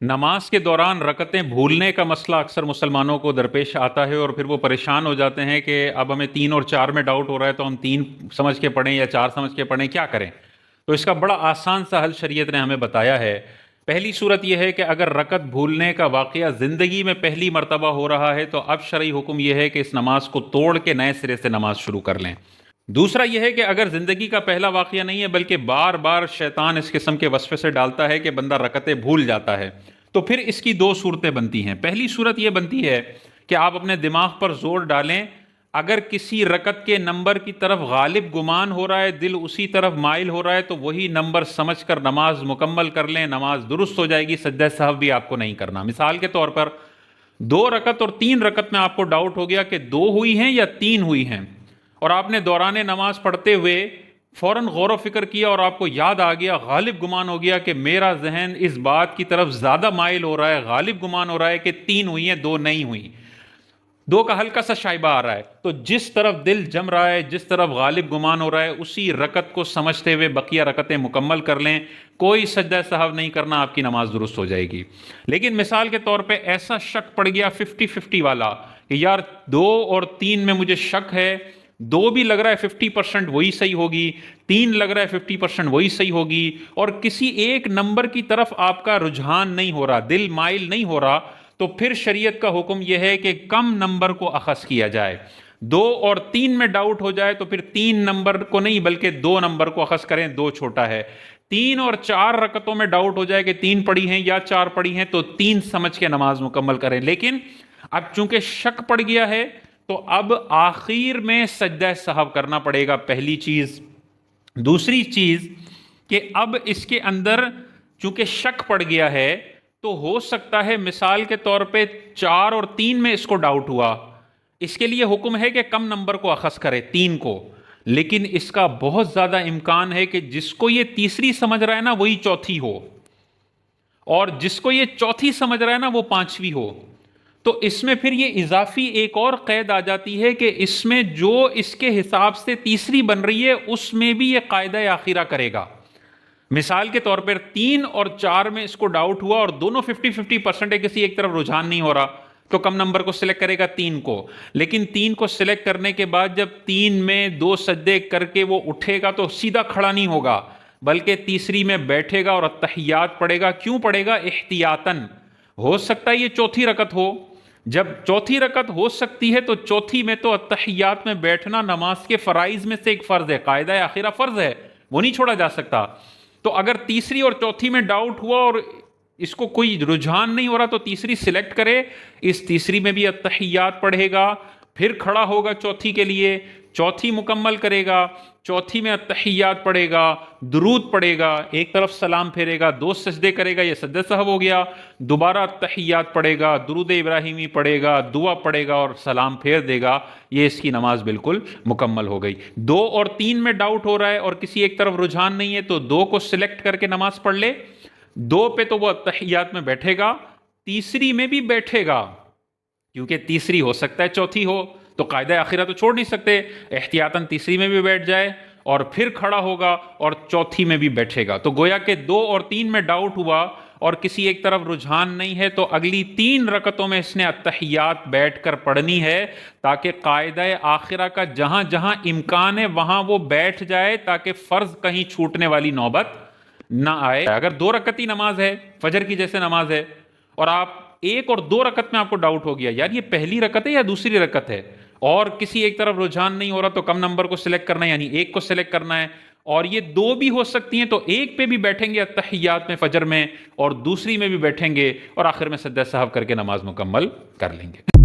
نماز کے دوران رکعتیں بھولنے کا مسئلہ اکثر مسلمانوں کو درپیش آتا ہے، اور پھر وہ پریشان ہو جاتے ہیں کہ اب ہمیں 3 اور 4 میں ڈاؤٹ ہو رہا ہے تو ہم 3 سمجھ کے پڑھیں یا 4 سمجھ کے پڑھیں، کیا کریں؟ تو اس کا بڑا آسان سا حل شریعت نے ہمیں بتایا ہے۔ پہلی صورت یہ ہے کہ اگر رکعت بھولنے کا واقعہ زندگی میں پہلی مرتبہ ہو رہا ہے تو اب شرعی حکم یہ ہے کہ اس نماز کو توڑ کے نئے سرے سے نماز شروع کر لیں۔ دوسرا یہ ہے کہ اگر زندگی کا پہلا واقعہ نہیں ہے بلکہ بار بار شیطان اس قسم کے وسوسے سے ڈالتا ہے کہ بندہ رکعتیں بھول جاتا ہے، تو پھر اس کی 2 صورتیں بنتی ہیں۔ پہلی صورت یہ بنتی ہے کہ آپ اپنے دماغ پر زور ڈالیں، اگر کسی رکعت کے نمبر کی طرف غالب گمان ہو رہا ہے، دل اسی طرف مائل ہو رہا ہے، تو وہی نمبر سمجھ کر نماز مکمل کر لیں، نماز درست ہو جائے گی، سجدہ سہو بھی آپ کو نہیں کرنا۔ مثال کے طور پر 2 رکعت اور 3 رکعت میں آپ کو ڈاؤٹ ہو گیا کہ 2 ہوئی ہیں یا 3 ہوئی ہیں، اور آپ نے دوران نماز پڑھتے ہوئے فوراً غور و فکر کیا اور آپ کو یاد آ گیا، غالب گمان ہو گیا کہ میرا ذہن اس بات کی طرف زیادہ مائل ہو رہا ہے، غالب گمان ہو رہا ہے کہ 3 ہوئی ہیں 2 نہیں ہوئی، 2 کا ہلکا سا شائبہ آ رہا ہے، تو جس طرف دل جم رہا ہے، جس طرف غالب گمان ہو رہا ہے، اسی رکعت کو سمجھتے ہوئے بقیہ رکعتیں مکمل کر لیں، کوئی سجدہ سہو نہیں کرنا، آپ کی نماز درست ہو جائے گی۔ لیکن مثال کے طور پہ ایسا شک پڑ گیا 50-50 والا کہ یار 2 اور 3 میں مجھے شک ہے، 2 بھی لگ رہا ہے 50% وہی صحیح ہوگی، 3 لگ رہا ہے 50% وہی صحیح ہوگی، اور کسی ایک نمبر کی طرف آپ کا رجحان نہیں ہو رہا، دل مائل نہیں ہو رہا، تو پھر شریعت کا حکم یہ ہے کہ کم نمبر کو اخذ کیا جائے۔ 2 اور 3 میں ڈاؤٹ ہو جائے تو پھر 3 نمبر کو نہیں بلکہ 2 نمبر کو اخذ کریں، 2 چھوٹا ہے۔ 3 اور 4 رکعتوں میں ڈاؤٹ ہو جائے کہ 3 پڑھی ہیں یا 4 پڑھی ہیں تو 3 سمجھ کے نماز مکمل کریں۔ لیکن اب چونکہ شک پڑ گیا ہے تو اب آخر میں سجدہ سہو کرنا پڑے گا، پہلی چیز۔ دوسری چیز کہ اب اس کے اندر چونکہ شک پڑ گیا ہے تو ہو سکتا ہے مثال کے طور پہ 4 اور 3 میں اس کو ڈاؤٹ ہوا، اس کے لیے حکم ہے کہ کم نمبر کو اخذ کرے، 3 کو، لیکن اس کا بہت زیادہ امکان ہے کہ جس کو یہ تیسری سمجھ رہا ہے نا وہی چوتھی ہو، اور جس کو یہ چوتھی سمجھ رہا ہے نا وہ 5ویں ہو۔ تو اس میں پھر یہ اضافی ایک اور قید آ جاتی ہے کہ اس میں جو اس کے حساب سے تیسری بن رہی ہے اس میں بھی یہ قاعدہ آخرہ کرے گا۔ مثال کے طور پر 3 اور 4 میں اس کو ڈاؤٹ ہوا اور دونوں 50-50% ہے، کسی ایک طرف رجحان نہیں ہو رہا، تو کم نمبر کو سلیکٹ کرے گا، 3 کو۔ لیکن 3 کو سلیکٹ کرنے کے بعد جب 3 میں 2 سجدے کر کے وہ اٹھے گا تو سیدھا کھڑا نہیں ہوگا بلکہ تیسری میں بیٹھے گا اور التحیات پڑھے گا۔ کیوں پڑھے گا؟ احتیاطاً، ہو سکتا ہے یہ چوتھی رکعت ہو، جب چوتھی رکعت ہو سکتی ہے تو چوتھی میں تو التحیات میں بیٹھنا نماز کے فرائض میں سے ایک فرض ہے، قاعدہ آخرہ فرض ہے، وہ نہیں چھوڑا جا سکتا۔ تو اگر تیسری اور چوتھی میں ڈاؤٹ ہوا اور اس کو کوئی رجحان نہیں ہو رہا تو تیسری سلیکٹ کرے، اس تیسری میں بھی التحیات پڑھے گا، پھر کھڑا ہوگا چوتھی کے لیے، چوتھی مکمل کرے گا، چوتھی میں التحیات پڑھے گا، درود پڑھے گا، ایک طرف سلام پھیرے گا، 2 سجدے کرے گا، یہ سجدہ سہو ہو گیا، دوبارہ التحیات پڑھے گا، درود ابراہیمی پڑھے گا، دعا پڑھے گا اور سلام پھیر دے گا، یہ اس کی نماز بالکل مکمل ہو گئی۔ 2 اور 3 میں ڈاؤٹ ہو رہا ہے اور کسی ایک طرف رجحان نہیں ہے تو 2 کو سلیکٹ کر کے نماز پڑھ لے، 2 پہ تو وہ التحیات میں بیٹھے گا، تیسری میں بھی بیٹھے گا، کیونکہ تیسری ہو سکتا ہے چوتھی ہو، تو قاعدہ آخرہ تو چھوڑ نہیں سکتے، احتیاطاً تیسری میں بھی بیٹھ جائے اور پھر کھڑا ہوگا اور چوتھی میں بھی بیٹھے گا۔ تو گویا کہ 2 اور 3 میں ڈاؤٹ ہوا اور کسی ایک طرف رجحان نہیں ہے تو اگلی 3 رکعتوں میں اس نے التحیات بیٹھ کر پڑھنی ہے، تاکہ قاعدہ آخرہ کا جہاں جہاں امکان ہے وہاں وہ بیٹھ جائے، تاکہ فرض کہیں چھوٹنے والی نوبت نہ آئے۔ اگر 2 رکعتی نماز ہے، فجر کی جیسے نماز ہے، اور آپ 1 اور 2 رکعت میں آپ کو ڈاؤٹ ہو گیا یار یہ پہلی رکعت ہے یا دوسری رکعت ہے، اور کسی ایک طرف رجحان نہیں ہو رہا تو کم نمبر کو سلیکٹ کرنا ہے، یعنی 1 کو سلیکٹ کرنا ہے، اور یہ 2 بھی ہو سکتی ہیں تو 1 پہ بھی بیٹھیں گے التحیات میں فجر میں، اور دوسری میں بھی بیٹھیں گے، اور آخر میں سجدہ سہو کر کے نماز مکمل کر لیں گے۔